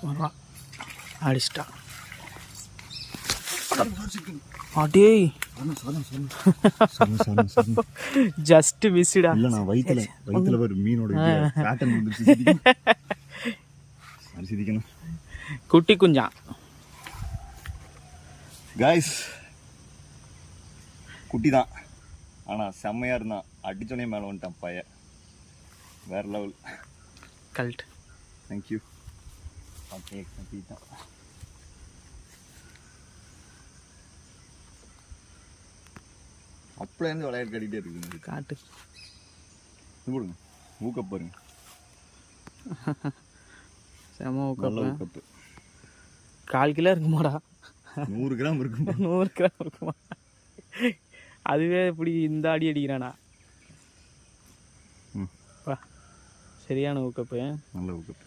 வர்றான், அடிச்சிட்டான். அடே ஜஸ்ட் மிஸ்டா. இல்ல நான் வயித்துல ஒரு மீனோட பேட்டர்ன் வந்துருச்சு. சிரிக்கணும். குட்டி குஞ்சான் காய்ஸ், குட்டி தான், ஆனால் செம்மையாக இருந்தான். அடிச்சோடனே மேலே வந்துட்டான் பைய, வேற லெவல். கல்ட். தேங்க்யூ. ஓகே, குட்டி தான். அப்பலேருந்து விளையாட்டு கட்டிகிட்டே இருக்குங்க. காட்டு கொடுங்க, ஊக்கப் பாருங்க. செம நல்ல ஊக்கப்பு. 1/4 கிலோ இருக்குமாடா? 100 கிராம் இருக்கும். 100 கிராம் இருக்குமா? அதுவே இப்படி இந்த அடி அடிக்கிறானா? சரியான ஊக்கப்பு, நல்ல ஊக்கப்பு.